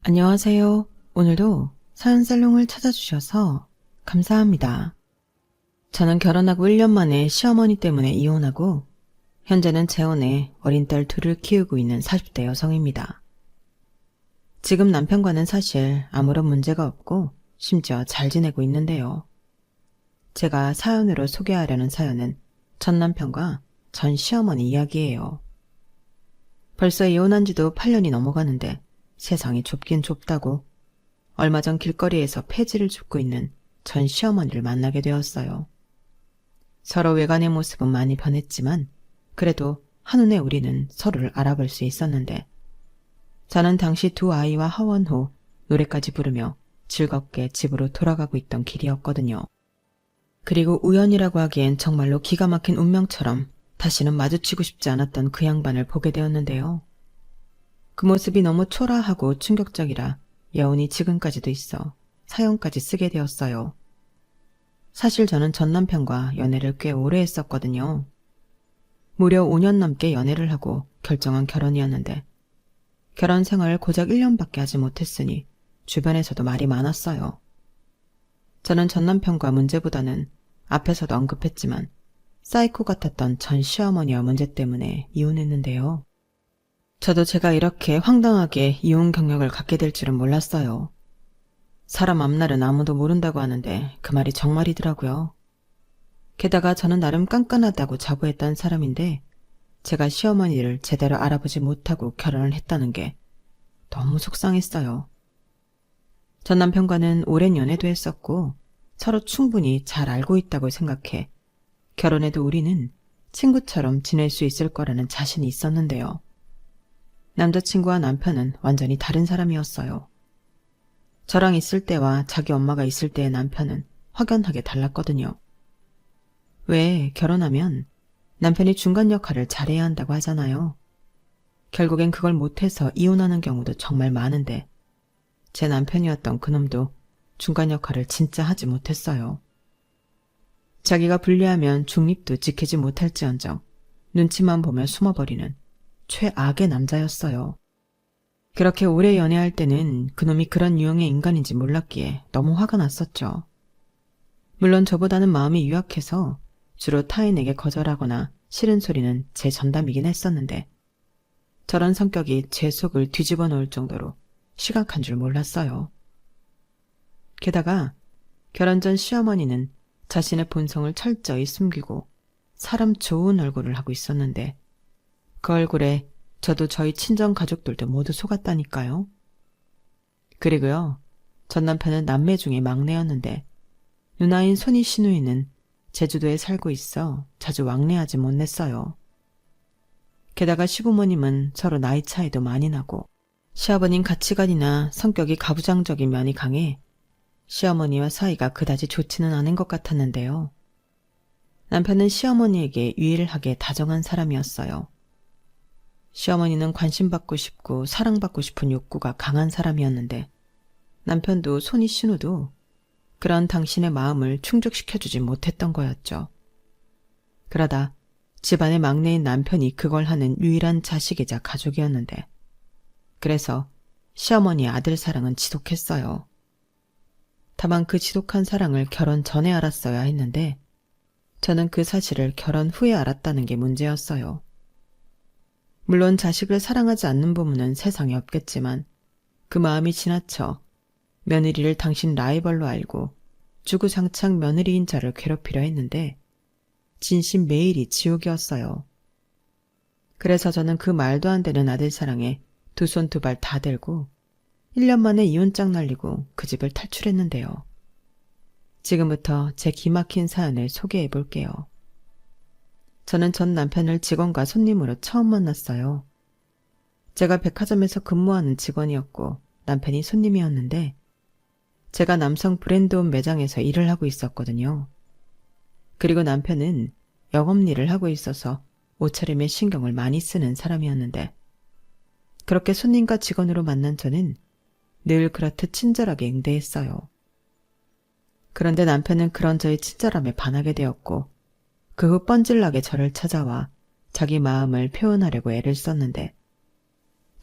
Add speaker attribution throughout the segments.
Speaker 1: 안녕하세요. 오늘도 사연살롱을 찾아주셔서 감사합니다. 저는 결혼하고 1년 만에 시어머니 때문에 이혼하고 현재는 재혼해 어린 딸 둘을 키우고 있는 40대 여성입니다. 지금 남편과는 사실 아무런 문제가 없고 심지어 잘 지내고 있는데요. 제가 사연으로 소개하려는 사연은 전 남편과 전 시어머니 이야기예요. 벌써 이혼한 지도 8년이 넘어가는데 세상이 좁긴 좁다고 얼마 전 길거리에서 폐지를 줍고 있는 전 시어머니를 만나게 되었어요. 서로 외관의 모습은 많이 변했지만 그래도 한눈에 우리는 서로를 알아볼 수 있었는데 저는 당시 두 아이와 하원 후 노래까지 부르며 즐겁게 집으로 돌아가고 있던 길이었거든요. 그리고 우연이라고 하기엔 정말로 기가 막힌 운명처럼 다시는 마주치고 싶지 않았던 그 양반을 보게 되었는데요. 그 모습이 너무 초라하고 충격적이라 여운이 지금까지도 있어 사연까지 쓰게 되었어요. 사실 저는 전 남편과 연애를 꽤 오래 했었거든요. 무려 5년 넘게 연애를 하고 결정한 결혼이었는데 결혼 생활을 고작 1년밖에 하지 못했으니 주변에서도 말이 많았어요. 저는 전 남편과 문제보다는 앞에서도 언급했지만 사이코 같았던 전 시어머니와 문제 때문에 이혼했는데요. 저도 제가 이렇게 황당하게 이혼 경력을 갖게 될 줄은 몰랐어요. 사람 앞날은 아무도 모른다고 하는데 그 말이 정말이더라고요. 게다가 저는 나름 깐깐하다고 자부했던 사람인데 제가 시어머니를 제대로 알아보지 못하고 결혼을 했다는 게 너무 속상했어요. 전 남편과는 오랜 연애도 했었고 서로 충분히 잘 알고 있다고 생각해 결혼해도 우리는 친구처럼 지낼 수 있을 거라는 자신이 있었는데요. 남자친구와 남편은 완전히 다른 사람이었어요. 저랑 있을 때와 자기 엄마가 있을 때의 남편은 확연하게 달랐거든요. 왜 결혼하면 남편이 중간 역할을 잘해야 한다고 하잖아요. 결국엔 그걸 못해서 이혼하는 경우도 정말 많은데 제 남편이었던 그놈도 중간 역할을 진짜 하지 못했어요. 자기가 불리하면 중립도 지키지 못할지언정 눈치만 보며 숨어버리는 최악의 남자였어요. 그렇게 오래 연애할 때는 그놈이 그런 유형의 인간인지 몰랐기에 너무 화가 났었죠. 물론 저보다는 마음이 유약해서 주로 타인에게 거절하거나 싫은 소리는 제 전담이긴 했었는데 저런 성격이 제 속을 뒤집어 놓을 정도로 심각한 줄 몰랐어요. 게다가 결혼 전 시어머니는 자신의 본성을 철저히 숨기고 사람 좋은 얼굴을 하고 있었는데 그 얼굴에 저도 저희 친정 가족들도 모두 속았다니까요. 그리고요, 전 남편은 남매 중에 막내였는데 누나인 손이 시누이는 제주도에 살고 있어 자주 왕래하지 못했어요. 게다가 시부모님은 서로 나이 차이도 많이 나고 시아버님 가치관이나 성격이 가부장적인 면이 강해 시어머니와 사이가 그다지 좋지는 않은 것 같았는데요. 남편은 시어머니에게 유일하게 다정한 사람이었어요. 시어머니는 관심받고 싶고 사랑받고 싶은 욕구가 강한 사람이었는데 남편도 손이 신우도 그런 당신의 마음을 충족시켜주지 못했던 거였죠. 그러다 집안의 막내인 남편이 그걸 하는 유일한 자식이자 가족이었는데 그래서 시어머니의 아들 사랑은 지독했어요. 다만 그 지독한 사랑을 결혼 전에 알았어야 했는데 저는 그 사실을 결혼 후에 알았다는 게 문제였어요. 물론 자식을 사랑하지 않는 부모는 세상에 없겠지만 그 마음이 지나쳐 며느리를 당신 라이벌로 알고 주구장창 며느리인 자를 괴롭히려 했는데 진심 매일이 지옥이었어요. 그래서 저는 그 말도 안 되는 아들 사랑에 두 손 두 발 다 들고 1년 만에 이혼장 날리고 그 집을 탈출했는데요. 지금부터 제 기막힌 사연을 소개해 볼게요. 저는 전 남편을 직원과 손님으로 처음 만났어요. 제가 백화점에서 근무하는 직원이었고 남편이 손님이었는데 제가 남성 브랜드옷 매장에서 일을 하고 있었거든요. 그리고 남편은 영업일을 하고 있어서 옷차림에 신경을 많이 쓰는 사람이었는데 그렇게 손님과 직원으로 만난 저는 늘 그렇듯 친절하게 응대했어요. 그런데 남편은 그런 저의 친절함에 반하게 되었고 그 후 뻔질나게 저를 찾아와 자기 마음을 표현하려고 애를 썼는데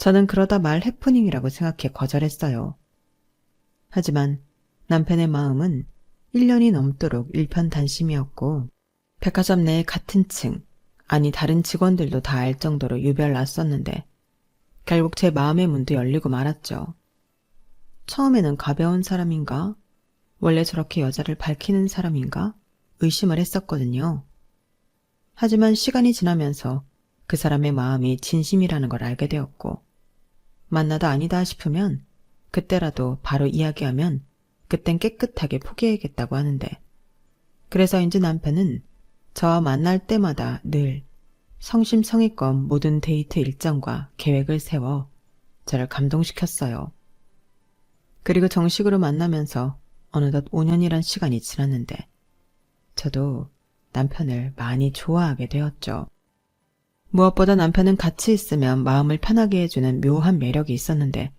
Speaker 1: 저는 그러다 말 해프닝이라고 생각해 거절했어요. 하지만 남편의 마음은 1년이 넘도록 일편단심이었고 백화점 내 같은 층, 아니 다른 직원들도 다 알 정도로 유별났었는데 결국 제 마음의 문도 열리고 말았죠. 처음에는 가벼운 사람인가? 원래 저렇게 여자를 밝히는 사람인가? 의심을 했었거든요. 하지만 시간이 지나면서 그 사람의 마음이 진심이라는 걸 알게 되었고 만나다 아니다 싶으면 그때라도 바로 이야기하면 그땐 깨끗하게 포기해야겠다고 하는데 그래서인지 남편은 저와 만날 때마다 늘 성심성의껏 모든 데이트 일정과 계획을 세워 저를 감동시켰어요. 그리고 정식으로 만나면서 어느덧 5년이란 시간이 지났는데 저도 남편을 많이 좋아하게 되었죠. 무엇보다 남편은 같이 있으면 마음을 편하게 해주는 묘한 매력이 있었는데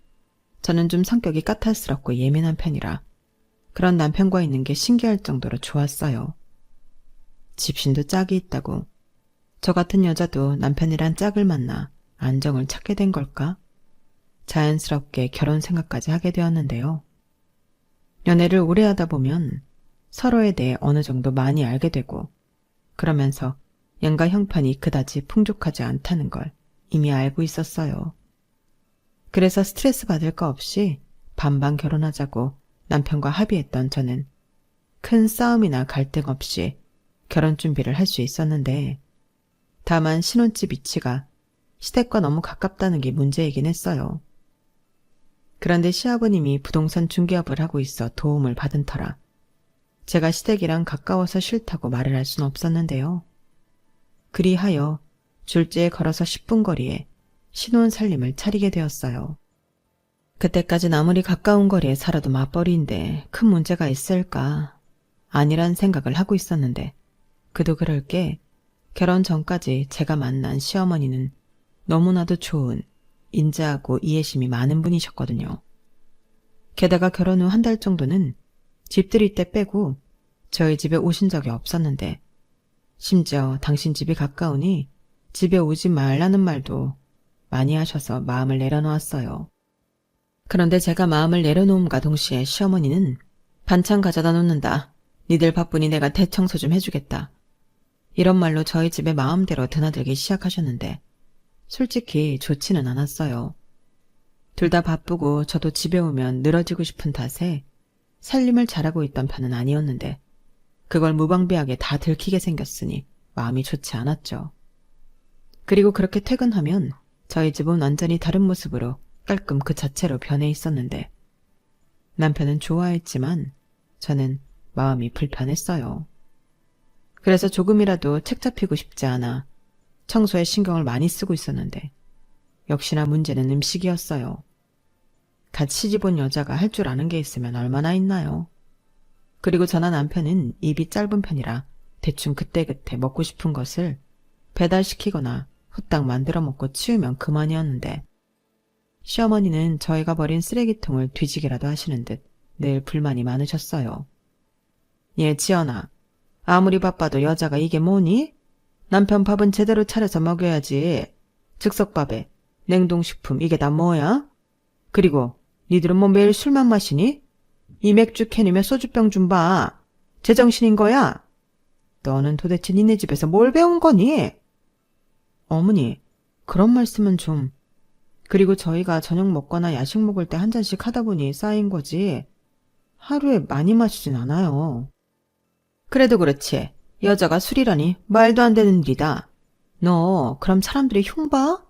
Speaker 1: 저는 좀 성격이 까탈스럽고 예민한 편이라 그런 남편과 있는 게 신기할 정도로 좋았어요. 집신도 짝이 있다고. 저 같은 여자도 남편이란 짝을 만나 안정을 찾게 된 걸까? 자연스럽게 결혼 생각까지 하게 되었는데요. 연애를 오래 하다 보면 서로에 대해 어느 정도 많이 알게 되고 그러면서 양가 형편이 그다지 풍족하지 않다는 걸 이미 알고 있었어요. 그래서 스트레스 받을 거 없이 반반 결혼하자고 남편과 합의했던 저는 큰 싸움이나 갈등 없이 결혼 준비를 할 수 있었는데 다만 신혼집 위치가 시댁과 너무 가깝다는 게 문제이긴 했어요. 그런데 시아버님이 부동산 중개업을 하고 있어 도움을 받은 터라 제가 시댁이랑 가까워서 싫다고 말을 할 수는 없었는데요. 그리하여 줄지에 걸어서 10분 거리에 신혼 살림을 차리게 되었어요. 그때까진 아무리 가까운 거리에 살아도 맞벌이인데 큰 문제가 있을까 아니란 생각을 하고 있었는데 그도 그럴 게 결혼 전까지 제가 만난 시어머니는 너무나도 좋은 인자하고 이해심이 많은 분이셨거든요. 게다가 결혼 후 한 달 정도는 집들이 때 빼고 저희 집에 오신 적이 없었는데 심지어 당신 집이 가까우니 집에 오지 말라는 말도 많이 하셔서 마음을 내려놓았어요. 그런데 제가 마음을 내려놓음과 동시에 시어머니는 반찬 가져다 놓는다. 니들 바쁘니 내가 대청소 좀 해주겠다. 이런 말로 저희 집에 마음대로 드나들기 시작하셨는데 솔직히 좋지는 않았어요. 둘 다 바쁘고 저도 집에 오면 늘어지고 싶은 탓에 살림을 잘하고 있던 편은 아니었는데 그걸 무방비하게 다 들키게 생겼으니 마음이 좋지 않았죠. 그리고 그렇게 퇴근하면 저희 집은 완전히 다른 모습으로 깔끔 그 자체로 변해 있었는데 남편은 좋아했지만 저는 마음이 불편했어요. 그래서 조금이라도 책 잡히고 싶지 않아 청소에 신경을 많이 쓰고 있었는데 역시나 문제는 음식이었어요. 갓 시집 온 여자가 할 줄 아는 게 있으면 얼마나 있나요? 그리고 저나 남편은 입이 짧은 편이라 대충 그때그때 먹고 싶은 것을 배달시키거나 후딱 만들어 먹고 치우면 그만이었는데 시어머니는 저희가 버린 쓰레기통을 뒤지기라도 하시는 듯 늘 불만이 많으셨어요. 예, 지연아. 아무리 바빠도 여자가 이게 뭐니? 남편 밥은 제대로 차려서 먹여야지. 즉석밥에 냉동식품 이게 다 뭐야? 그리고 니들은 뭐 매일 술만 마시니? 이 맥주 캔이며 소주병 좀 봐. 제정신인 거야? 너는 도대체 니네 집에서 뭘 배운 거니? 어머니, 그런 말씀은 좀... 그리고 저희가 저녁 먹거나 야식 먹을 때 한 잔씩 하다 보니 쌓인 거지. 하루에 많이 마시진 않아요. 그래도 그렇지. 여자가 술이라니 말도 안 되는 일이다. 너 그럼 사람들이 흉 봐?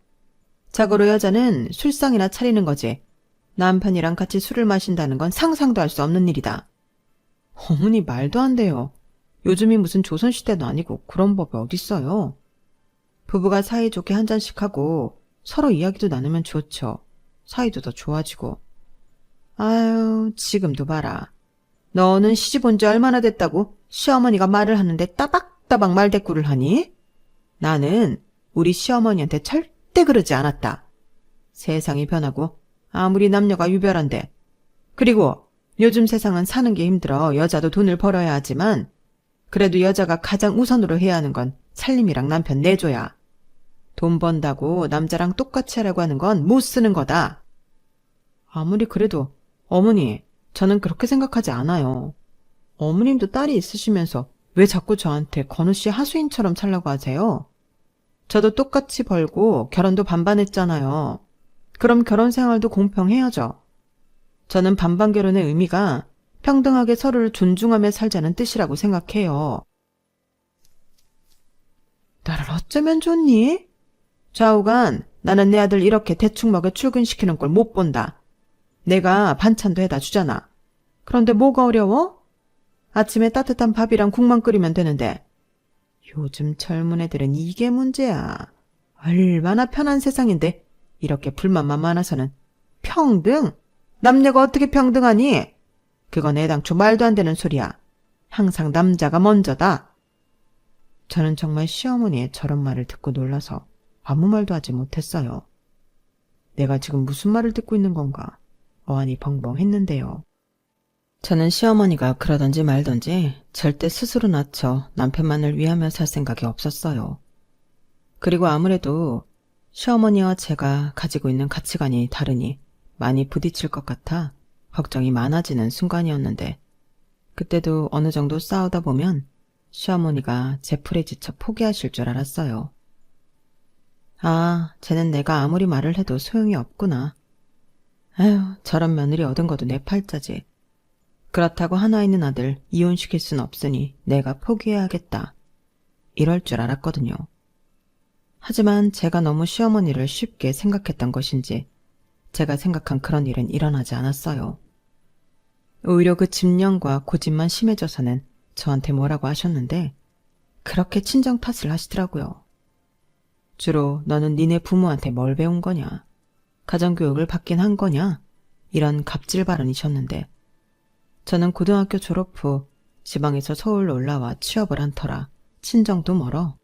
Speaker 1: 자고로 여자는 술상이나 차리는 거지. 남편이랑 같이 술을 마신다는 건 상상도 할 수 없는 일이다. 어머니 말도 안 돼요. 요즘이 무슨 조선시대도 아니고 그런 법이 어딨어요. 부부가 사이좋게 한 잔씩 하고 서로 이야기도 나누면 좋죠. 사이도 더 좋아지고. 아유, 지금도 봐라. 너는 시집 온 지 얼마나 됐다고 시어머니가 말을 하는데 따박따박 말대꾸를 하니? 나는 우리 시어머니한테 절대 그러지 않았다. 세상이 변하고 아무리 남녀가 유별한데. 그리고 요즘 세상은 사는 게 힘들어 여자도 돈을 벌어야 하지만 그래도 여자가 가장 우선으로 해야 하는 건 살림이랑 남편 내줘야. 돈 번다고 남자랑 똑같이 하라고 하는 건 못 쓰는 거다. 아무리 그래도 어머니, 저는 그렇게 생각하지 않아요. 어머님도 딸이 있으시면서 왜 자꾸 저한테 건우 씨 하수인처럼 살라고 하세요? 저도 똑같이 벌고 결혼도 반반 했잖아요. 그럼 결혼 생활도 공평해야죠. 저는 반반 결혼의 의미가 평등하게 서로를 존중하며 살자는 뜻이라고 생각해요. 나를 어쩌면 좋니? 좌우간 나는 내 아들 이렇게 대충 먹여 출근시키는 걸 못 본다. 내가 반찬도 해다 주잖아. 그런데 뭐가 어려워? 아침에 따뜻한 밥이랑 국만 끓이면 되는데. 요즘 젊은 애들은 이게 문제야. 얼마나 편한 세상인데 이렇게 불만만 많아서는. 평등? 남녀가 어떻게 평등하니? 그건 애당초 말도 안 되는 소리야. 항상 남자가 먼저다. 저는 정말 시어머니의 저런 말을 듣고 놀라서 아무 말도 하지 못했어요. 내가 지금 무슨 말을 듣고 있는 건가 어안이 벙벙했는데요. 저는 시어머니가 그러던지 말던지 절대 스스로 낮춰 남편만을 위하며 살 생각이 없었어요. 그리고 아무래도 시어머니와 제가 가지고 있는 가치관이 다르니 많이 부딪힐 것 같아 걱정이 많아지는 순간이었는데, 그때도 어느 정도 싸우다 보면 시어머니가 제 풀에 지쳐 포기하실 줄 알았어요. 아, 쟤는 내가 아무리 말을 해도 소용이 없구나. 에휴, 저런 며느리 얻은 것도 내 팔자지. 그렇다고 하나 있는 아들 이혼시킬 순 없으니 내가 포기해야겠다. 이럴 줄 알았거든요. 하지만 제가 너무 시어머니를 쉽게 생각했던 것인지 제가 생각한 그런 일은 일어나지 않았어요. 오히려 그 집념과 고집만 심해져서는 저한테 뭐라고 하셨는데 그렇게 친정 탓을 하시더라고요. 주로 너는 니네 부모한테 뭘 배운 거냐? 가정교육을 받긴 한 거냐? 이런 갑질 발언이셨는데, 저는 고등학교 졸업 후 지방에서 서울로 올라와 취업을 한 터라 친정도 멀어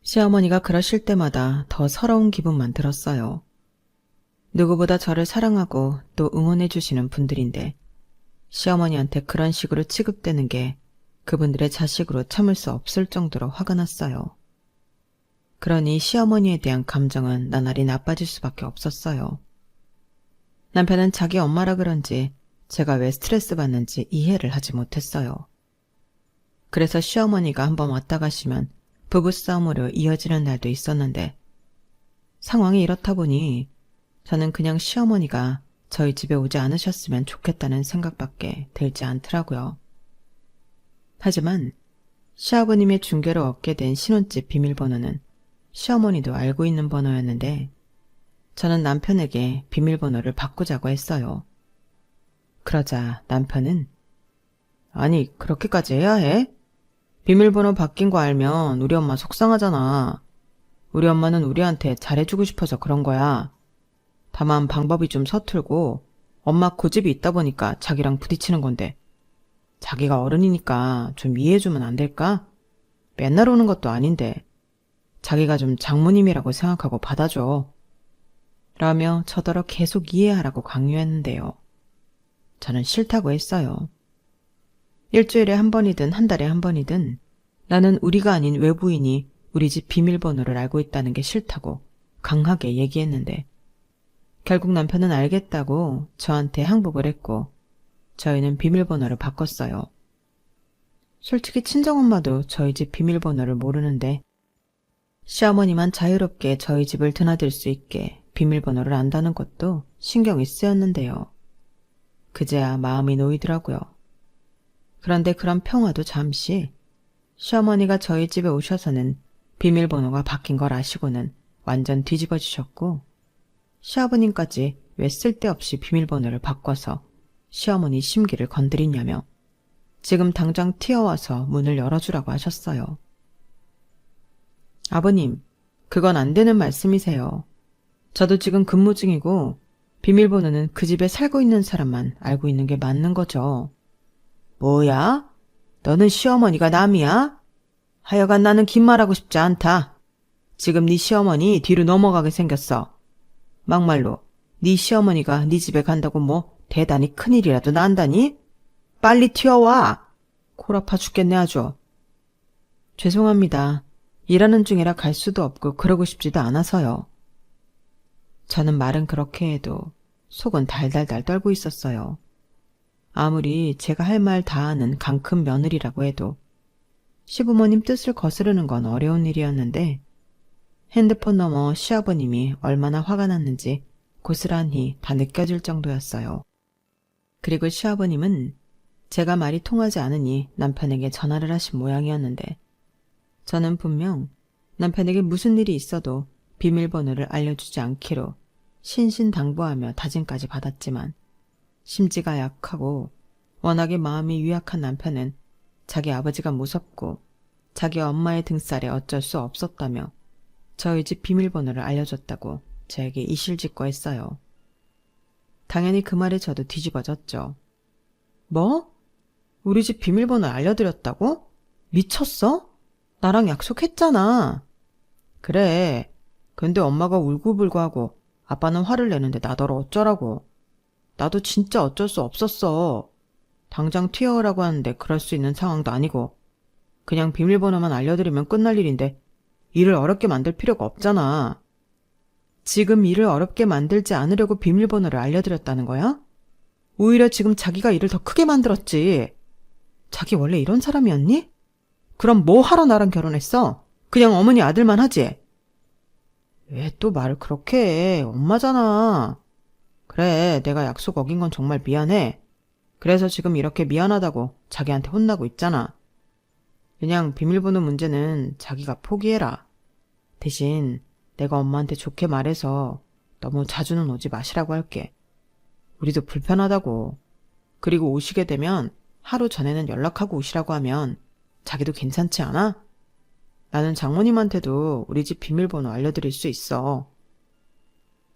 Speaker 1: 시어머니가 그러실 때마다 더 서러운 기분만 들었어요. 누구보다 저를 사랑하고 또 응원해 주시는 분들인데 시어머니한테 그런 식으로 취급되는 게 그분들의 자식으로 참을 수 없을 정도로 화가 났어요. 그러니 시어머니에 대한 감정은 나날이 나빠질 수밖에 없었어요. 남편은 자기 엄마라 그런지 제가 왜 스트레스 받는지 이해를 하지 못했어요. 그래서 시어머니가 한번 왔다 가시면 부부싸움으로 이어지는 날도 있었는데, 상황이 이렇다 보니 저는 그냥 시어머니가 저희 집에 오지 않으셨으면 좋겠다는 생각밖에 들지 않더라고요. 하지만 시아버님의 중개로 얻게 된 신혼집 비밀번호는 시어머니도 알고 있는 번호였는데, 저는 남편에게 비밀번호를 바꾸자고 했어요. 그러자 남편은 아니, 그렇게까지 해야 해? 비밀번호 바뀐 거 알면 우리 엄마 속상하잖아. 우리 엄마는 우리한테 잘해주고 싶어서 그런 거야. 다만 방법이 좀 서툴고 엄마 고집이 있다 보니까 자기랑 부딪히는 건데, 자기가 어른이니까 좀 이해해주면 안 될까? 맨날 오는 것도 아닌데 자기가 좀 장모님이라고 생각하고 받아줘. 라며 저더러 계속 이해하라고 강요했는데요. 저는 싫다고 했어요. 일주일에 한 번이든 한 달에 한 번이든 나는 우리가 아닌 외부인이 우리 집 비밀번호를 알고 있다는 게 싫다고 강하게 얘기했는데, 결국 남편은 알겠다고 저한테 항복을 했고 저희는 비밀번호를 바꿨어요. 솔직히 친정엄마도 저희 집 비밀번호를 모르는데 시어머니만 자유롭게 저희 집을 드나들 수 있게 비밀번호를 안다는 것도 신경이 쓰였는데요. 그제야 마음이 놓이더라고요. 그런데 그런 평화도 잠시, 시어머니가 저희 집에 오셔서는 비밀번호가 바뀐 걸 아시고는 완전 뒤집어지셨고, 시아버님까지 왜 쓸데없이 비밀번호를 바꿔서 시어머니 심기를 건드리냐며 지금 당장 튀어와서 문을 열어주라고 하셨어요. 아버님, 그건 안 되는 말씀이세요. 저도 지금 근무 중이고 비밀번호는 그 집에 살고 있는 사람만 알고 있는 게 맞는 거죠. 뭐야? 너는 시어머니가 남이야? 하여간 나는 긴 말하고 싶지 않다. 지금 네 시어머니 뒤로 넘어가게 생겼어. 막말로 네 시어머니가 네 집에 간다고 뭐 대단히 큰일이라도 난다니? 빨리 튀어와. 콜 아파 죽겠네 아주. 죄송합니다. 일하는 중이라 갈 수도 없고 그러고 싶지도 않아서요. 저는 말은 그렇게 해도 속은 달달달 떨고 있었어요. 아무리 제가 할 말 다 하는 강큰 며느리라고 해도 시부모님 뜻을 거스르는 건 어려운 일이었는데 핸드폰 너머 시아버님이 얼마나 화가 났는지 고스란히 다 느껴질 정도였어요. 그리고 시아버님은 제가 말이 통하지 않으니 남편에게 전화를 하신 모양이었는데 저는 분명 남편에게 무슨 일이 있어도 비밀번호를 알려주지 않기로 신신당부하며 다짐까지 받았지만 심지가 약하고 워낙에 마음이 유약한 남편은 자기 아버지가 무섭고 자기 엄마의 등살에 어쩔 수 없었다며 저희 집 비밀번호를 알려줬다고 저에게 이실직고했어요. 당연히 그 말에 저도 뒤집어졌죠. 뭐? 우리 집 비밀번호 알려드렸다고? 미쳤어? 나랑 약속했잖아. 그래. 근데 엄마가 울고불고 하고 아빠는 화를 내는데 나더러 어쩌라고. 나도 진짜 어쩔 수 없었어. 당장 튀어오라고 하는데 그럴 수 있는 상황도 아니고 그냥 비밀번호만 알려드리면 끝날 일인데 일을 어렵게 만들 필요가 없잖아. 지금 일을 어렵게 만들지 않으려고 비밀번호를 알려드렸다는 거야? 오히려 지금 자기가 일을 더 크게 만들었지. 자기 원래 이런 사람이었니? 그럼 뭐 하러 나랑 결혼했어? 그냥 어머니 아들만 하지? 왜 또 말을 그렇게 해? 엄마잖아. 그래, 내가 약속 어긴 건 정말 미안해. 그래서 지금 이렇게 미안하다고 자기한테 혼나고 있잖아. 그냥 비밀번호 문제는 자기가 포기해라. 대신 내가 엄마한테 좋게 말해서 너무 자주는 오지 마시라고 할게. 우리도 불편하다고. 그리고 오시게 되면 하루 전에는 연락하고 오시라고 하면 자기도 괜찮지 않아? 나는 장모님한테도 우리 집 비밀번호 알려드릴 수 있어.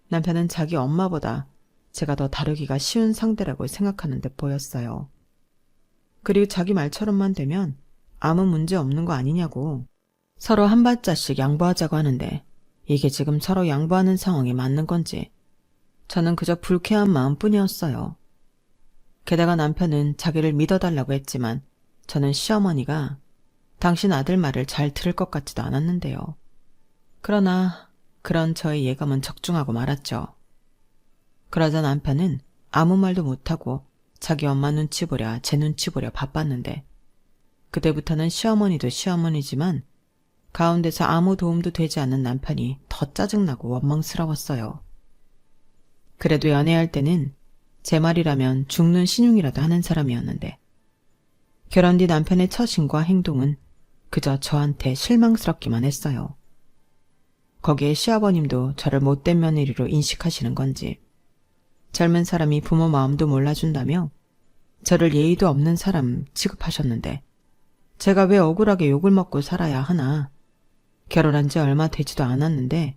Speaker 1: 남편은 자기 엄마보다 제가 더 다루기가 쉬운 상대라고 생각하는 듯 보였어요. 그리고 자기 말처럼만 되면 아무 문제 없는 거 아니냐고. 서로 한 발자씩 양보하자고 하는데 이게 지금 서로 양보하는 상황이 맞는 건지 저는 그저 불쾌한 마음뿐이었어요. 게다가 남편은 자기를 믿어달라고 했지만 저는 시어머니가 당신 아들 말을 잘 들을 것 같지도 않았는데요. 그러나 그런 저의 예감은 적중하고 말았죠. 그러자 남편은 아무 말도 못하고 자기 엄마 눈치 보랴 제 눈치 보랴 바빴는데 그때부터는 시어머니도 시어머니지만 가운데서 아무 도움도 되지 않는 남편이 더 짜증나고 원망스러웠어요. 그래도 연애할 때는 제 말이라면 죽는 신용이라도 하는 사람이었는데 결혼 뒤 남편의 처신과 행동은 그저 저한테 실망스럽기만 했어요. 거기에 시아버님도 저를 못된 며느리로 인식하시는 건지 젊은 사람이 부모 마음도 몰라준다며 저를 예의도 없는 사람 취급하셨는데 제가 왜 억울하게 욕을 먹고 살아야 하나. 결혼한 지 얼마 되지도 않았는데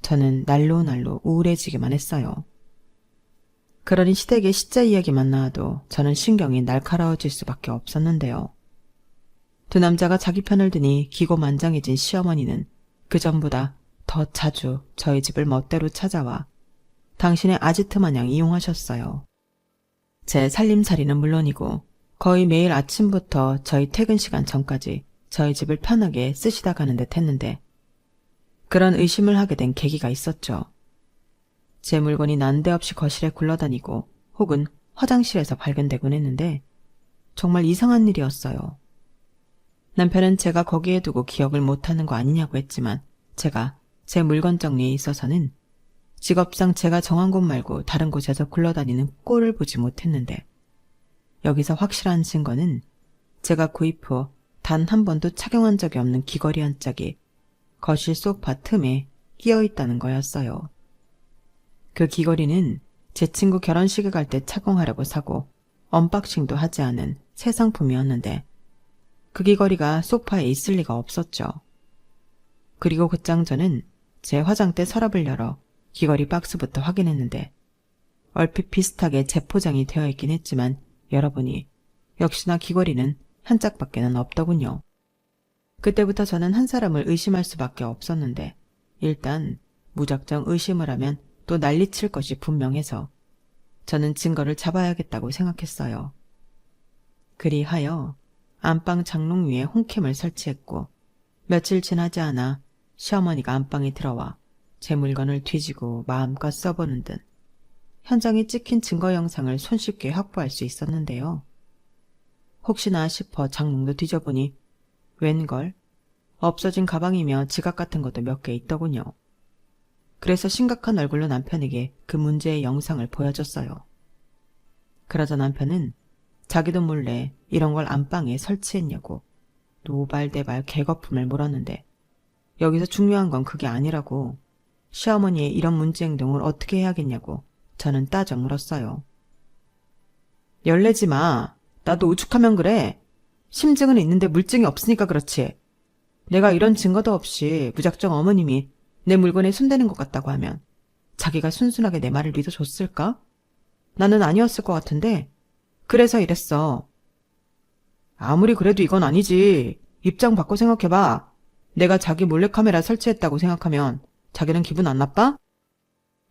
Speaker 1: 저는 날로 우울해지기만 했어요. 그러니 시댁의 시자 이야기만 나와도 저는 신경이 날카로워질 수밖에 없었는데요. 두 남자가 자기 편을 드니 기고만장해진 시어머니는 그전보다 더 자주 저희 집을 멋대로 찾아와 당신의 아지트 마냥 이용하셨어요. 제 살림살이는 물론이고 거의 매일 아침부터 저희 퇴근 시간 전까지 저희 집을 편하게 쓰시다 가는 듯 했는데 그런 의심을 하게 된 계기가 있었죠. 제 물건이 난데없이 거실에 굴러다니고 혹은 화장실에서 발견되곤 했는데 정말 이상한 일이었어요. 남편은 제가 거기에 두고 기억을 못하는 거 아니냐고 했지만 제가 제 물건 정리에 있어서는 직업상 제가 정한 곳 말고 다른 곳에서 굴러다니는 꼴을 보지 못했는데 여기서 확실한 증거는 제가 구입 후 단 한 번도 착용한 적이 없는 귀걸이 한 짝이 거실 소파 틈에 끼어 있다는 거였어요. 그 귀걸이는 제 친구 결혼식에 갈 때 착용하려고 사고 언박싱도 하지 않은 새 상품이었는데 그 귀걸이가 소파에 있을 리가 없었죠. 그리고 곧장 저는 제 화장대 서랍을 열어 귀걸이 박스부터 확인했는데 얼핏 비슷하게 재포장이 되어 있긴 했지만 열어보니 역시나 귀걸이는 한 짝밖에는 없더군요. 그때부터 저는 한 사람을 의심할 수밖에 없었는데 일단 무작정 의심을 하면 또 난리칠 것이 분명해서 저는 증거를 잡아야겠다고 생각했어요. 그리하여 안방 장롱 위에 홈캠을 설치했고 며칠 지나지 않아 시어머니가 안방에 들어와 제 물건을 뒤지고 마음껏 써보는 듯 현장에 찍힌 증거 영상을 손쉽게 확보할 수 있었는데요. 혹시나 싶어 장롱도 뒤져보니 웬걸 없어진 가방이며 지갑 같은 것도 몇 개 있더군요. 그래서 심각한 얼굴로 남편에게 그 문제의 영상을 보여줬어요. 그러자 남편은 자기도 몰래 이런 걸 안방에 설치했냐고 노발대발 개거품을 물었는데 여기서 중요한 건 그게 아니라고 시어머니의 이런 문제 행동을 어떻게 해야겠냐고 저는 따져 물었어요. 열내지 마. 나도 오죽하면 그래. 심증은 있는데 물증이 없으니까 그렇지. 내가 이런 증거도 없이 무작정 어머님이 내 물건에 손대는 것 같다고 하면 자기가 순순하게 내 말을 믿어줬을까? 나는 아니었을 것 같은데 그래서 이랬어. 아무리 그래도 이건 아니지. 입장 바꿔 생각해봐. 내가 자기 몰래카메라 설치했다고 생각하면 자기는 기분 안 나빠?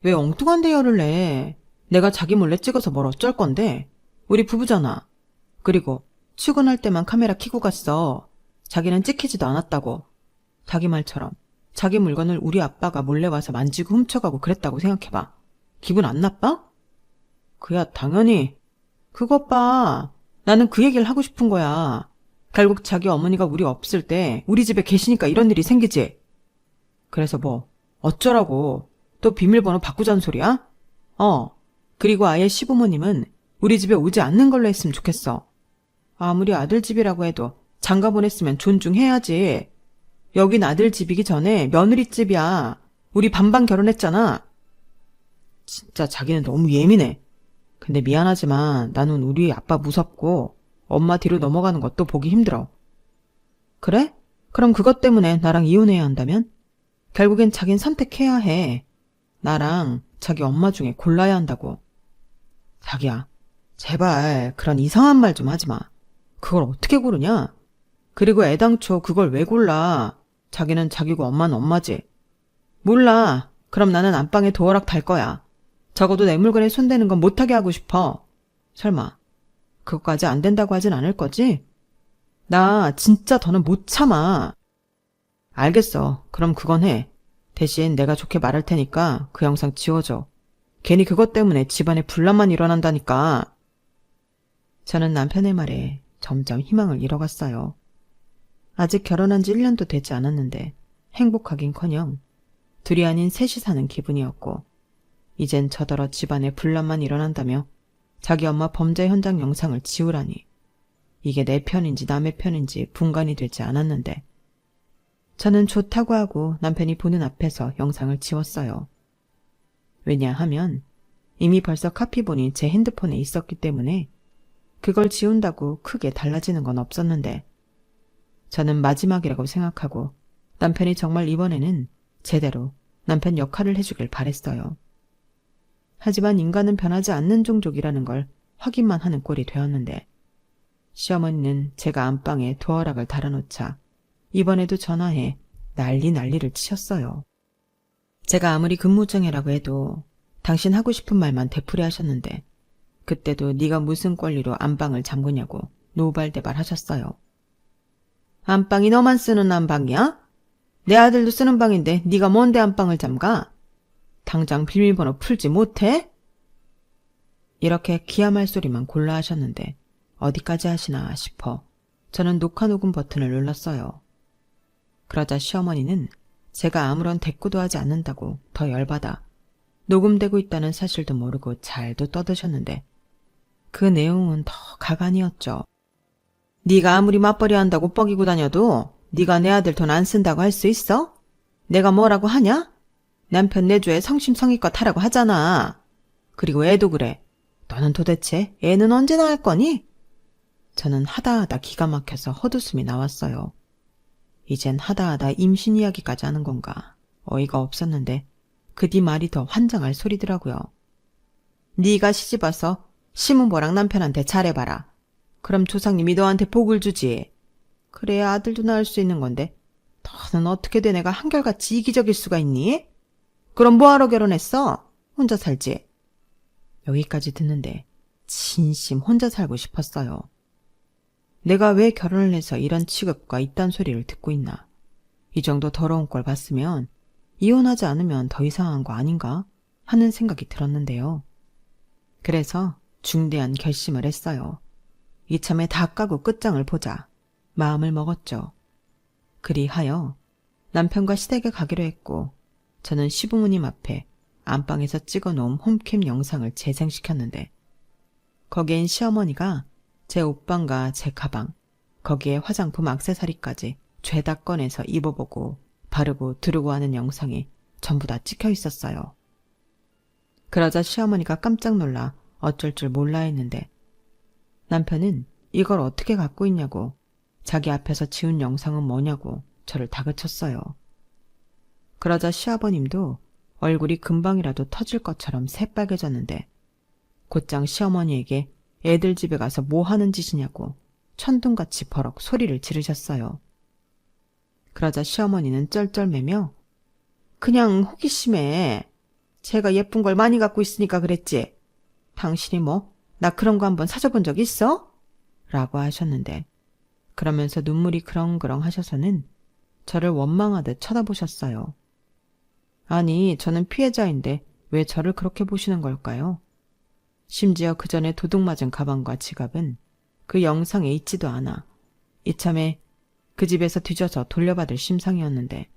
Speaker 1: 왜 엉뚱한 대여를 내. 내가 자기 몰래 찍어서 뭘 어쩔 건데. 우리 부부잖아. 그리고 출근할 때만 카메라 켜고 갔어. 자기는 찍히지도 않았다고. 자기 말처럼 자기 물건을 우리 아빠가 몰래 와서 만지고 훔쳐가고 그랬다고 생각해봐. 기분 안 나빠? 그야 당연히. 그것 봐. 나는 그 얘기를 하고 싶은 거야. 결국 자기 어머니가 우리 없을 때 우리 집에 계시니까 이런 일이 생기지. 그래서 뭐 어쩌라고. 또 비밀번호 바꾸자는 소리야? 그리고 아예 시부모님은 우리 집에 오지 않는 걸로 했으면 좋겠어. 아무리 아들 집이라고 해도 장가 보냈으면 존중해야지. 여긴 아들 집이기 전에 며느리 집이야. 우리 반반 결혼했잖아. 진짜 자기는 너무 예민해. 근데 미안하지만 나는 우리 아빠 무섭고 엄마 뒤로 넘어가는 것도 보기 힘들어. 그래? 그럼 그것 때문에 나랑 이혼해야 한다면? 결국엔 자긴 선택해야 해. 나랑 자기 엄마 중에 골라야 한다고. 자기야, 제발 그런 이상한 말 좀 하지 마. 그걸 어떻게 고르냐? 그리고 애당초 그걸 왜 골라? 자기는 자기고 엄마는 엄마지. 몰라. 그럼 나는 안방에 도어락 달 거야. 적어도 내 물건에 손대는 건 못하게 하고 싶어. 설마 그것까지 안 된다고 하진 않을 거지? 나 진짜 더는 못 참아. 알겠어. 그럼 그건 해. 대신 내가 좋게 말할 테니까 그 영상 지워줘. 괜히 그것 때문에 집안에 분란만 일어난다니까. 저는 남편의 말에 점점 희망을 잃어갔어요. 아직 결혼한 지 1년도 되지 않았는데 행복하긴커녕 둘이 아닌 셋이 사는 기분이었고 이젠 저더러 집안에 분란만 일어난다며 자기 엄마 범죄 현장 영상을 지우라니 이게 내 편인지 남의 편인지 분간이 되지 않았는데 저는 좋다고 하고 남편이 보는 앞에서 영상을 지웠어요. 왜냐하면 이미 벌써 카피본이 제 핸드폰에 있었기 때문에 그걸 지운다고 크게 달라지는 건 없었는데 저는 마지막이라고 생각하고 남편이 정말 이번에는 제대로 남편 역할을 해주길 바랬어요. 하지만 인간은 변하지 않는 종족이라는 걸 확인만 하는 꼴이 되었는데 시어머니는 제가 안방에 도어락을 달아놓자 이번에도 전화해 난리를 치셨어요. 제가 아무리 근무정해라고 해도 당신 하고 싶은 말만 되풀이 하셨는데 그때도 네가 무슨 권리로 안방을 잠그냐고 노발대발 하셨어요. 안방이 너만 쓰는 안방이야? 내 아들도 쓰는 방인데 네가 뭔데 안방을 잠가? 당장 비밀번호 풀지 못해? 이렇게 기함할 소리만 골라 하셨는데 어디까지 하시나 싶어 저는 녹화 녹음 버튼을 눌렀어요. 그러자 시어머니는 제가 아무런 대꾸도 하지 않는다고 더 열받아 녹음되고 있다는 사실도 모르고 잘도 떠드셨는데 그 내용은 더 가관이었죠. 네가 아무리 맞벌이 한다고 뻐기고 다녀도 네가 내 아들 돈 안 쓴다고 할 수 있어? 내가 뭐라고 하냐? 남편 내조에 성심성의껏 하라고 하잖아. 그리고 애도 그래. 너는 도대체 애는 언제 낳을 거니? 저는 하다하다 기가 막혀서 헛웃음이 나왔어요. 이젠 하다하다 임신 이야기까지 하는 건가. 어이가 없었는데 그 뒤 말이 더 환장할 소리더라고요. 네가 시집와서 시문보랑 남편한테 잘해봐라. 그럼 조상님이 너한테 복을 주지. 그래야 아들도 낳을 수 있는 건데 너는 어떻게 돼 내가 한결같이 이기적일 수가 있니? 그럼 뭐하러 결혼했어? 혼자 살지. 여기까지 듣는데 진심 혼자 살고 싶었어요. 내가 왜 결혼을 해서 이런 취급과 이딴 소리를 듣고 있나. 이 정도 더러운 걸 봤으면 이혼하지 않으면 더 이상한 거 아닌가 하는 생각이 들었는데요. 그래서 중대한 결심을 했어요. 이참에 다 까고 끝장을 보자 마음을 먹었죠. 그리하여 남편과 시댁에 가기로 했고 저는 시부모님 앞에 안방에서 찍어놓은 홈캠 영상을 재생시켰는데 거기엔 시어머니가 제 옷방과 제 가방, 거기에 화장품 액세서리까지 죄다 꺼내서 입어보고 바르고 두르고 하는 영상이 전부 다 찍혀 있었어요. 그러자 시어머니가 깜짝 놀라 어쩔 줄 몰라 했는데 남편은 이걸 어떻게 갖고 있냐고 자기 앞에서 지운 영상은 뭐냐고 저를 다그쳤어요. 그러자 시아버님도 얼굴이 금방이라도 터질 것처럼 새빨개졌는데 곧장 시어머니에게 애들 집에 가서 뭐 하는 짓이냐고 천둥같이 버럭 소리를 지르셨어요. 그러자 시어머니는 쩔쩔매며 그냥 호기심에 제가 예쁜 걸 많이 갖고 있으니까 그랬지. 당신이 뭐 나 그런 거 한번 사줘본 적 있어? 라고 하셨는데 그러면서 눈물이 그렁그렁 하셔서는 저를 원망하듯 쳐다보셨어요. 아니, 저는 피해자인데 왜 저를 그렇게 보시는 걸까요? 심지어 그 전에 도둑 맞은 가방과 지갑은 그 영상에 있지도 않아 이참에 그 집에서 뒤져서 돌려받을 심상이었는데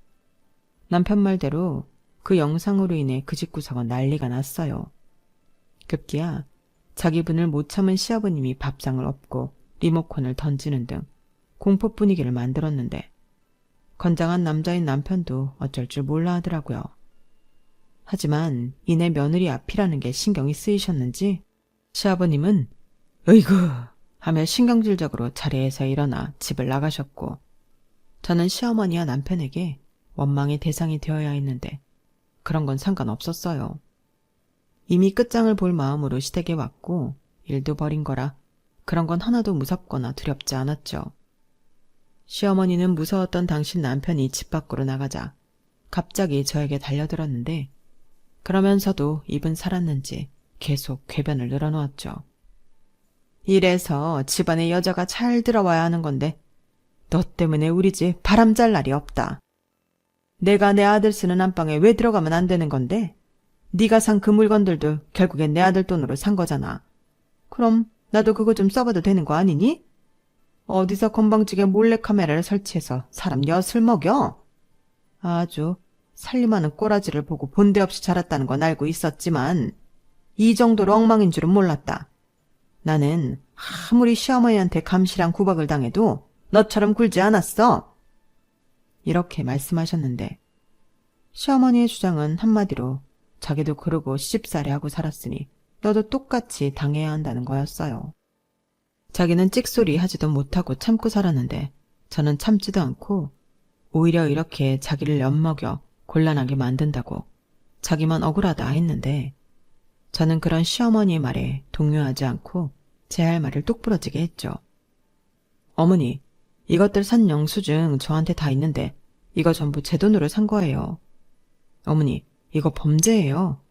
Speaker 1: 남편 말대로 그 영상으로 인해 그 집구석은 난리가 났어요. 급기야 자기 분을 못 참은 시아버님이 밥상을 엎고 리모컨을 던지는 등 공포 분위기를 만들었는데 건장한 남자인 남편도 어쩔 줄 몰라 하더라고요. 하지만 이내 며느리 앞이라는 게 신경이 쓰이셨는지 시아버님은 으이구 하며 신경질적으로 자리에서 일어나 집을 나가셨고 저는 시어머니와 남편에게 원망의 대상이 되어야 했는데 그런 건 상관없었어요. 이미 끝장을 볼 마음으로 시댁에 왔고 일도 벌인 거라 그런 건 하나도 무섭거나 두렵지 않았죠. 시어머니는 무서웠던 당신 남편이 집 밖으로 나가자 갑자기 저에게 달려들었는데 그러면서도 입은 살았는지 계속 궤변을 늘어놓았죠. 이래서 집안에 여자가 잘 들어와야 하는 건데 너 때문에 우리 집 바람 잘 날이 없다. 내가 내 아들 쓰는 안방에 왜 들어가면 안 되는 건데? 네가 산 그 물건들도 결국엔 내 아들 돈으로 산 거잖아. 그럼 나도 그거 좀 써봐도 되는 거 아니니? 어디서 건방지게 몰래카메라를 설치해서 사람 엿을 먹여? 아주 살림하는 꼬라지를 보고 본데 없이 자랐다는 건 알고 있었지만 이 정도로 엉망인 줄은 몰랐다. 나는 아무리 시어머니한테 감시랑 구박을 당해도 너처럼 굴지 않았어. 이렇게 말씀하셨는데 시어머니의 주장은 한마디로 자기도 그러고 시집살이 하고 살았으니 너도 똑같이 당해야 한다는 거였어요. 자기는 찍소리 하지도 못하고 참고 살았는데 저는 참지도 않고 오히려 이렇게 자기를 엿먹여 곤란하게 만든다고 자기만 억울하다 했는데 저는 그런 시어머니의 말에 동요하지 않고 제 할 말을 똑부러지게 했죠. 어머니, 이것들 산 영수증 저한테 다 있는데 이거 전부 제 돈으로 산 거예요. 어머니, 이거 범죄예요.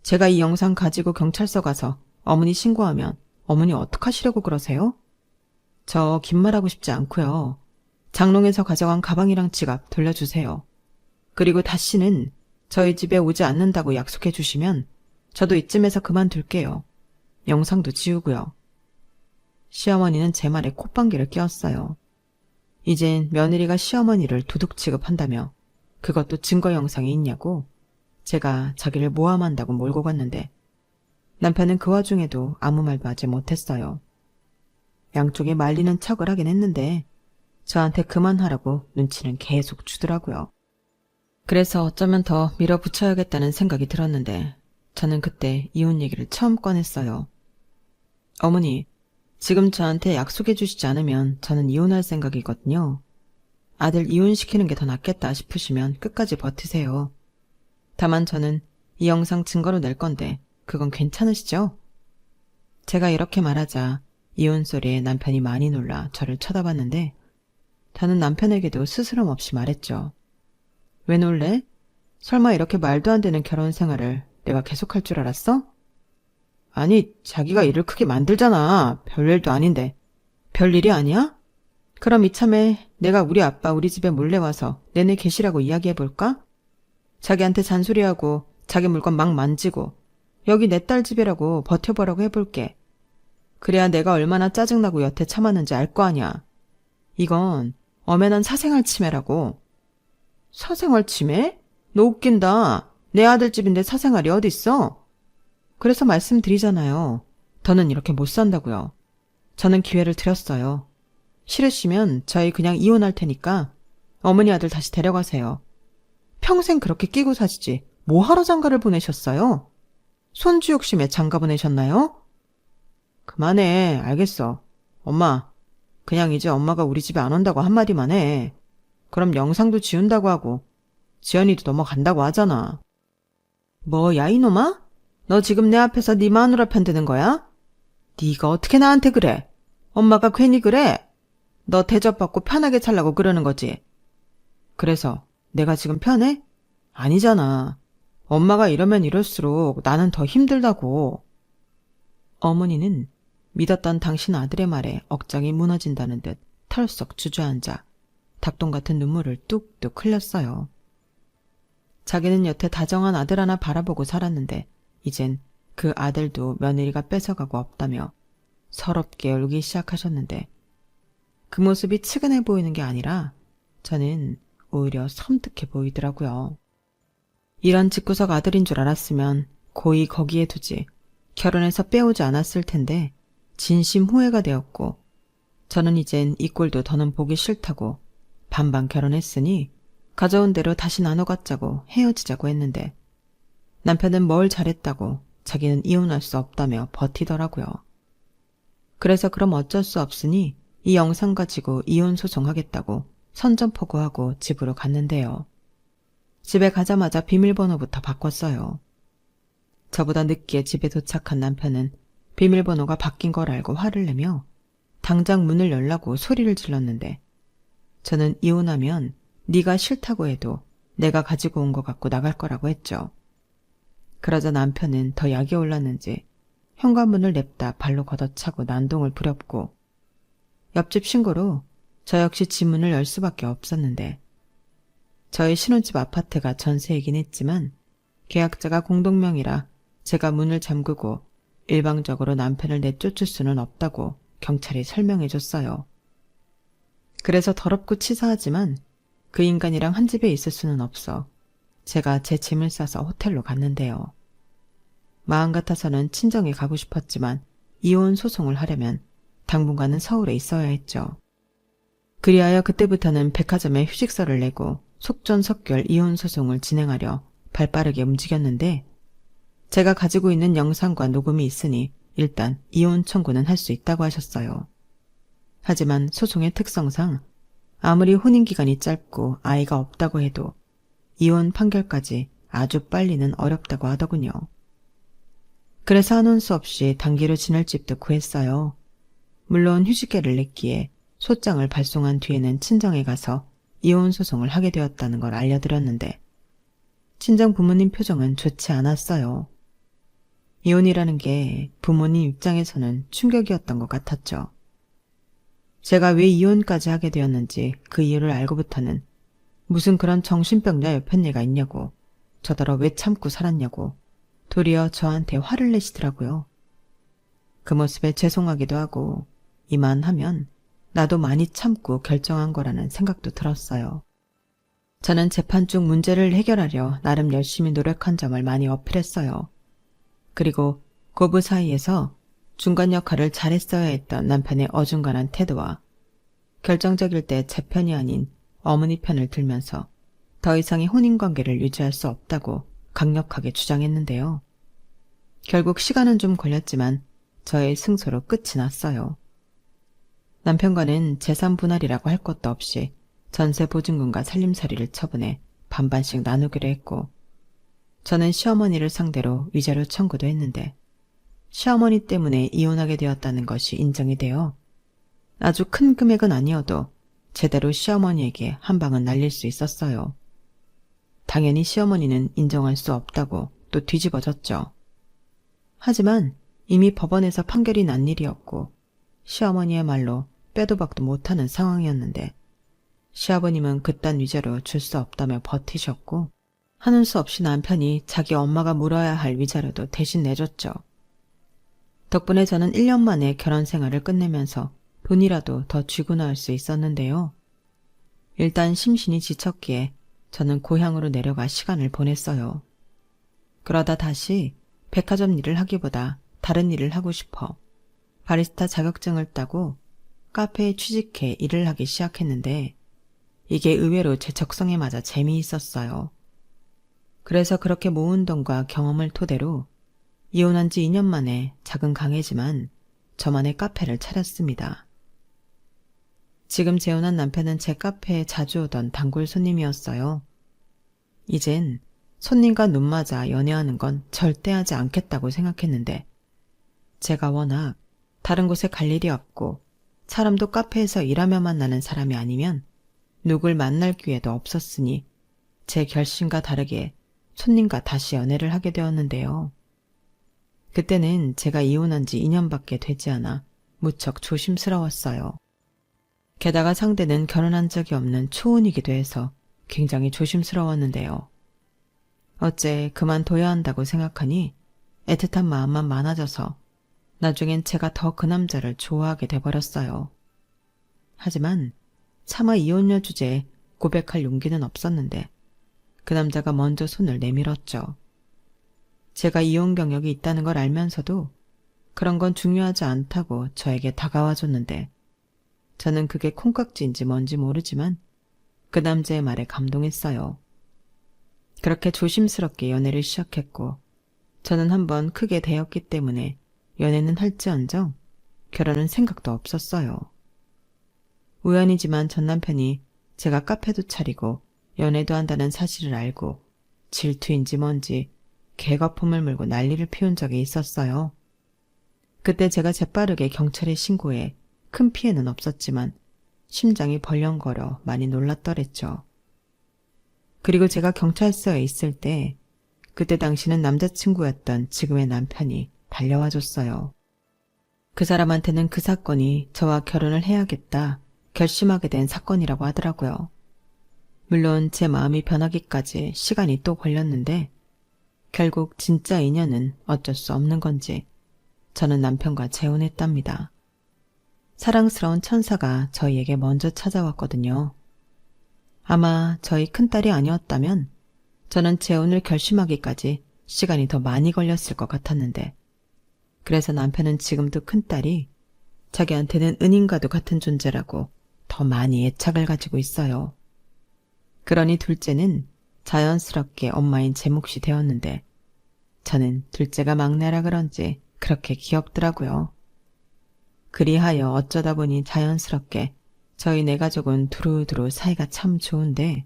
Speaker 1: 제가 이 영상 가지고 경찰서 가서 어머니 신고하면 어머니 어떡하시려고 그러세요? 저 긴 말하고 싶지 않고요. 장롱에서 가져간 가방이랑 지갑 돌려주세요. 그리고 다시는 저희 집에 오지 않는다고 약속해 주시면 저도 이쯤에서 그만둘게요. 영상도 지우고요. 시어머니는 제 말에 콧방귀를 뀌었어요. 이젠 며느리가 시어머니를 도둑 취급한다며 그것도 증거 영상이 있냐고 제가 자기를 모함한다고 몰고 갔는데 남편은 그 와중에도 아무 말도 하지 못했어요. 양쪽에 말리는 척을 하긴 했는데 저한테 그만하라고 눈치는 계속 주더라고요. 그래서 어쩌면 더 밀어붙여야겠다는 생각이 들었는데 저는 그때 이혼 얘기를 처음 꺼냈어요. 어머니, 지금 저한테 약속해 주시지 않으면 저는 이혼할 생각이거든요. 아들 이혼시키는 게 더 낫겠다 싶으시면 끝까지 버티세요. 다만 저는 이 영상 증거로 낼 건데 그건 괜찮으시죠? 제가 이렇게 말하자 이혼 소리에 남편이 많이 놀라 저를 쳐다봤는데 저는 남편에게도 스스럼 없이 말했죠. 왜 놀래? 설마 이렇게 말도 안 되는 결혼 생활을 내가 계속할 줄 알았어? 아니, 자기가 일을 크게 만들잖아. 별일도 아닌데. 별일이 아니야? 그럼 이참에 내가 우리 아빠 우리 집에 몰래 와서 내내 계시라고 이야기해볼까? 자기한테 잔소리하고 자기 물건 막 만지고 여기 내 딸 집이라고 버텨보라고 해볼게. 그래야 내가 얼마나 짜증나고 여태 참았는지 알 거 아냐. 이건 엄연한 사생활 침해라고. 사생활 침해? 너 웃긴다. 내 아들 집인데 사생활이 어딨어? 그래서 말씀드리잖아요. 더는 이렇게 못 산다고요. 저는 기회를 드렸어요. 싫으시면 저희 그냥 이혼할 테니까 어머니 아들 다시 데려가세요. 평생 그렇게 끼고 사시지 뭐하러 장가를 보내셨어요? 손주 욕심에 장가 보내셨나요? 그만해. 알겠어. 엄마, 그냥 이제 엄마가 우리 집에 안 온다고 한마디만 해. 그럼 영상도 지운다고 하고 지연이도 넘어간다고 하잖아. 뭐, 야 이놈아? 너 지금 내 앞에서 네 마누라 편드는 거야? 네가 어떻게 나한테 그래? 엄마가 괜히 그래? 너 대접받고 편하게 살라고 그러는 거지? 그래서 내가 지금 편해? 아니잖아. 엄마가 이러면 이럴수록 나는 더 힘들다고. 어머니는 믿었던 당신 아들의 말에 억장이 무너진다는 듯 털썩 주저앉아 닭똥 같은 눈물을 뚝뚝 흘렸어요. 자기는 여태 다정한 아들 하나 바라보고 살았는데 이젠 그 아들도 며느리가 뺏어가고 없다며 서럽게 울기 시작하셨는데 그 모습이 측은해 보이는 게 아니라 저는 오히려 섬뜩해 보이더라고요. 이런 집구석 아들인 줄 알았으면 고이 거기에 두지 결혼해서 빼오지 않았을 텐데 진심 후회가 되었고 저는 이젠 이 꼴도 더는 보기 싫다고 반반 결혼했으니 가져온 대로 다시 나눠 갖자고 헤어지자고 했는데 남편은 뭘 잘했다고 자기는 이혼할 수 없다며 버티더라고요. 그래서 그럼 어쩔 수 없으니 이 영상 가지고 이혼 소송하겠다고 선전포고하고 집으로 갔는데요. 집에 가자마자 비밀번호부터 바꿨어요. 저보다 늦게 집에 도착한 남편은 비밀번호가 바뀐 걸 알고 화를 내며 당장 문을 열라고 소리를 질렀는데 저는 이혼하면 네가 싫다고 해도 내가 가지고 온 것 갖고 나갈 거라고 했죠. 그러자 남편은 더 약이 올랐는지 현관문을 냅다 발로 걷어차고 난동을 부렸고 옆집 신고로 저 역시 집 문을 열 수밖에 없었는데 저희 신혼집 아파트가 전세이긴 했지만 계약자가 공동명의라 제가 문을 잠그고 일방적으로 남편을 내쫓을 수는 없다고 경찰이 설명해줬어요. 그래서 더럽고 치사하지만 그 인간이랑 한 집에 있을 수는 없어 제가 제 짐을 싸서 호텔로 갔는데요. 마음 같아서는 친정에 가고 싶었지만 이혼 소송을 하려면 당분간은 서울에 있어야 했죠. 그리하여 그때부터는 백화점에 휴직서를 내고 속전속결 이혼 소송을 진행하려 발빠르게 움직였는데 제가 가지고 있는 영상과 녹음이 있으니 일단 이혼 청구는 할 수 있다고 하셨어요. 하지만 소송의 특성상 아무리 혼인기간이 짧고 아이가 없다고 해도 이혼 판결까지 아주 빨리는 어렵다고 하더군요. 그래서 한원 수 없이 단기로 지낼 집도 구했어요. 물론 휴직계를 냈기에 소장을 발송한 뒤에는 친정에 가서 이혼 소송을 하게 되었다는 걸 알려드렸는데 친정 부모님 표정은 좋지 않았어요. 이혼이라는 게 부모님 입장에서는 충격이었던 것 같았죠. 제가 왜 이혼까지 하게 되었는지 그 이유를 알고부터는 무슨 그런 정신병자 옆편애가 있냐고 저더러 왜 참고 살았냐고 도리어 저한테 화를 내시더라고요. 그 모습에 죄송하기도 하고 이만하면 나도 많이 참고 결정한 거라는 생각도 들었어요. 저는 재판 중 문제를 해결하려 나름 열심히 노력한 점을 많이 어필했어요. 그리고 고부 사이에서 중간 역할을 잘했어야 했던 남편의 어중간한 태도와 결정적일 때 제 편이 아닌 어머니 편을 들면서 더 이상의 혼인관계를 유지할 수 없다고 강력하게 주장했는데요. 결국 시간은 좀 걸렸지만 저의 승소로 끝이 났어요. 남편과는 재산 분할이라고 할 것도 없이 전세 보증금과 살림살이를 처분해 반반씩 나누기로 했고 저는 시어머니를 상대로 위자료 청구도 했는데 시어머니 때문에 이혼하게 되었다는 것이 인정이 되어 아주 큰 금액은 아니어도 제대로 시어머니에게 한 방은 날릴 수 있었어요. 당연히 시어머니는 인정할 수 없다고 또 뒤집어졌죠. 하지만 이미 법원에서 판결이 난 일이었고 시어머니의 말로 빼도 박도 못하는 상황이었는데 시아버님은 그딴 위자료 줄 수 없다며 버티셨고 하는 수 없이 남편이 자기 엄마가 물어야 할 위자료도 대신 내줬죠. 덕분에 저는 1년 만에 결혼 생활을 끝내면서 돈이라도 더 쥐고 나올 수 있었는데요. 일단 심신이 지쳤기에 저는 고향으로 내려가 시간을 보냈어요. 그러다 다시 백화점 일을 하기보다 다른 일을 하고 싶어 바리스타 자격증을 따고 카페에 취직해 일을 하기 시작했는데 이게 의외로 제 적성에 맞아 재미있었어요. 그래서 그렇게 모은 돈과 경험을 토대로 이혼한 지 2년 만에 작은 가게지만 저만의 카페를 차렸습니다. 지금 재혼한 남편은 제 카페에 자주 오던 단골 손님이었어요. 이젠 손님과 눈 맞아 연애하는 건 절대 하지 않겠다고 생각했는데 제가 워낙 다른 곳에 갈 일이 없고 사람도 카페에서 일하며 만나는 사람이 아니면 누굴 만날 기회도 없었으니 제 결심과 다르게 손님과 다시 연애를 하게 되었는데요. 그때는 제가 이혼한 지 2년밖에 되지 않아 무척 조심스러웠어요. 게다가 상대는 결혼한 적이 없는 초혼이기도 해서 굉장히 조심스러웠는데요. 어째 그만둬야 한다고 생각하니 애틋한 마음만 많아져서 나중엔 제가 더 그 남자를 좋아하게 돼버렸어요. 하지만 차마 이혼녀 주제에 고백할 용기는 없었는데 그 남자가 먼저 손을 내밀었죠. 제가 이혼 경력이 있다는 걸 알면서도 그런 건 중요하지 않다고 저에게 다가와줬는데 저는 그게 콩깍지인지 뭔지 모르지만 그 남자의 말에 감동했어요. 그렇게 조심스럽게 연애를 시작했고 저는 한번 크게 대였기 때문에 연애는 할지언정 결혼은 생각도 없었어요. 우연이지만 전 남편이 제가 카페도 차리고 연애도 한다는 사실을 알고 질투인지 뭔지 개거품을 물고 난리를 피운 적이 있었어요. 그때 제가 재빠르게 경찰에 신고해 큰 피해는 없었지만 심장이 벌렁거려 많이 놀랐더랬죠. 그리고 제가 경찰서에 있을 때 그때 당시는 남자친구였던 지금의 남편이 달려와 줬어요. 그 사람한테는 그 사건이 저와 결혼을 해야겠다 결심하게 된 사건이라고 하더라고요. 물론 제 마음이 변하기까지 시간이 또 걸렸는데 결국 진짜 인연은 어쩔 수 없는 건지 저는 남편과 재혼했답니다. 사랑스러운 천사가 저희에게 먼저 찾아왔거든요. 아마 저희 큰딸이 아니었다면 저는 재혼을 결심하기까지 시간이 더 많이 걸렸을 것 같았는데 그래서 남편은 지금도 큰딸이 자기한테는 은인과도 같은 존재라고 더 많이 애착을 가지고 있어요. 그러니 둘째는 자연스럽게 엄마인 제 몫이 되었는데 저는 둘째가 막내라 그런지 그렇게 귀엽더라고요. 그리하여 어쩌다 보니 자연스럽게 저희 네 가족은 두루두루 사이가 참 좋은데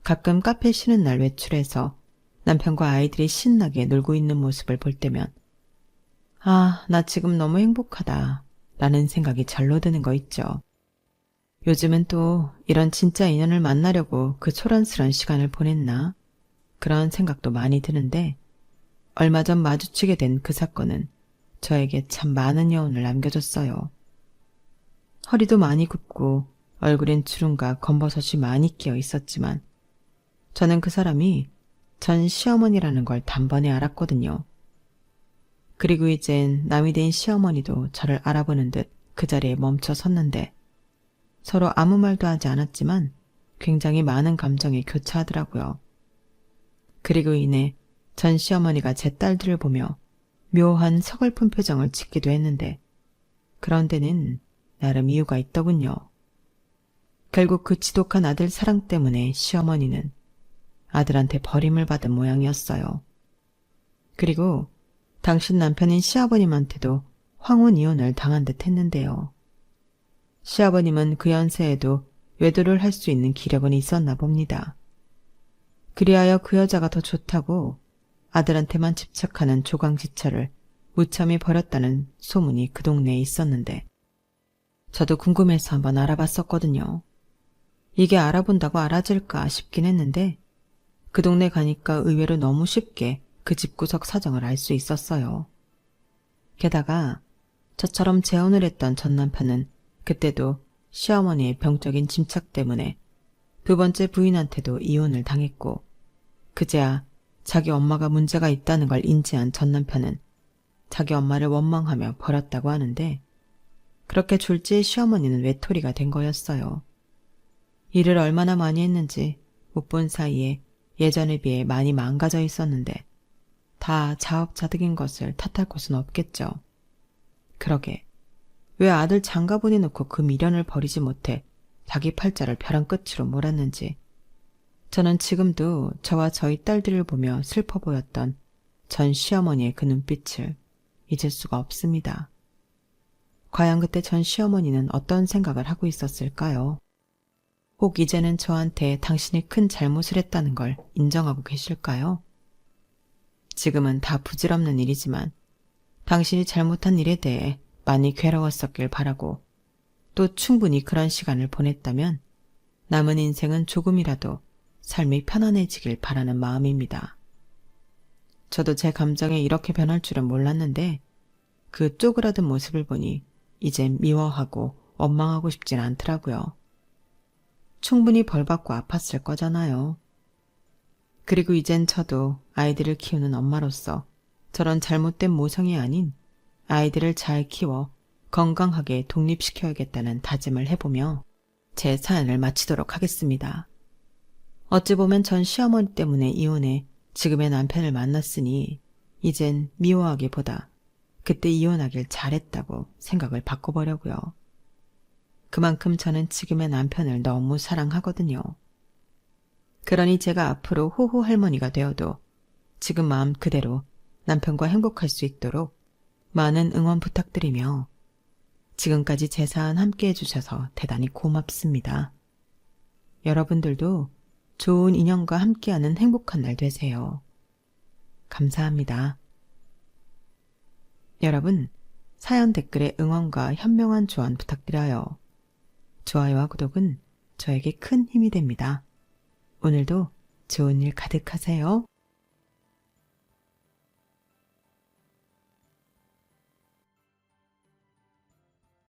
Speaker 1: 가끔 카페 쉬는 날 외출해서 남편과 아이들이 신나게 놀고 있는 모습을 볼 때면 아, 나 지금 너무 행복하다 라는 생각이 절로 드는 거 있죠. 요즘은 또 이런 진짜 인연을 만나려고 그 초란스런 시간을 보냈나? 그런 생각도 많이 드는데 얼마 전 마주치게 된 그 사건은 저에게 참 많은 여운을 남겨줬어요. 허리도 많이 굽고 얼굴엔 주름과 검버섯이 많이 끼어 있었지만 저는 그 사람이 전 시어머니라는 걸 단번에 알았거든요. 그리고 이젠 남이 된 시어머니도 저를 알아보는 듯 그 자리에 멈춰 섰는데 서로 아무 말도 하지 않았지만 굉장히 많은 감정이 교차하더라고요. 그리고 이내 전 시어머니가 제 딸들을 보며 묘한 서글픈 표정을 짓기도 했는데 그런 데는 나름 이유가 있더군요. 결국 그 지독한 아들 사랑 때문에 시어머니는 아들한테 버림을 받은 모양이었어요. 그리고 당신 남편인 시아버님한테도 황혼 이혼을 당한 듯 했는데요. 시아버님은 그 연세에도 외도를 할 수 있는 기력은 있었나 봅니다. 그리하여 그 여자가 더 좋다고 아들한테만 집착하는 조강지처를 무참히 버렸다는 소문이 그 동네에 있었는데 저도 궁금해서 한번 알아봤었거든요. 이게 알아본다고 알아질까 싶긴 했는데 그 동네 가니까 의외로 너무 쉽게 그 집구석 사정을 알 수 있었어요. 게다가 저처럼 재혼을 했던 전 남편은 그때도 시어머니의 병적인 짐착 때문에 두 번째 부인한테도 이혼을 당했고, 그제야 자기 엄마가 문제가 있다는 걸 인지한 전 남편은 자기 엄마를 원망하며 버렸다고 하는데, 그렇게 졸지의 시어머니는 외톨이가 된 거였어요. 일을 얼마나 많이 했는지 못 본 사이에 예전에 비해 많이 망가져 있었는데 다 자업자득인 것을 탓할 곳은 없겠죠. 그러게 왜 아들 장가 보내놓고 그 미련을 버리지 못해 자기 팔자를 벼랑 끝으로 몰았는지, 저는 지금도 저와 저희 딸들을 보며 슬퍼 보였던 전 시어머니의 그 눈빛을 잊을 수가 없습니다. 과연 그때 전 시어머니는 어떤 생각을 하고 있었을까요? 혹 이제는 저한테 당신이 큰 잘못을 했다는 걸 인정하고 계실까요? 지금은 다 부질없는 일이지만 당신이 잘못한 일에 대해 많이 괴로웠었길 바라고, 또 충분히 그런 시간을 보냈다면 남은 인생은 조금이라도 삶이 편안해지길 바라는 마음입니다. 저도 제 감정이 이렇게 변할 줄은 몰랐는데 그 쪼그라든 모습을 보니 이젠 미워하고 원망하고 싶진 않더라고요. 충분히 벌받고 아팠을 거잖아요. 그리고 이젠 저도 아이들을 키우는 엄마로서 저런 잘못된 모성이 아닌 아이들을 잘 키워 건강하게 독립시켜야겠다는 다짐을 해보며 제 사연을 마치도록 하겠습니다. 어찌 보면 전 시어머니 때문에 이혼해 지금의 남편을 만났으니 이젠 미워하기보다 그때 이혼하길 잘했다고 생각을 바꿔보려고요. 그만큼 저는 지금의 남편을 너무 사랑하거든요. 그러니 제가 앞으로 호호 할머니가 되어도 지금 마음 그대로 남편과 행복할 수 있도록 많은 응원 부탁드리며, 지금까지 제 사연 함께 해주셔서 대단히 고맙습니다. 여러분들도 좋은 인연과 함께하는 행복한 날 되세요. 감사합니다. 여러분, 사연 댓글에 응원과 현명한 조언 부탁드려요. 좋아요와 구독은 저에게 큰 힘이 됩니다. 오늘도 좋은 일 가득하세요.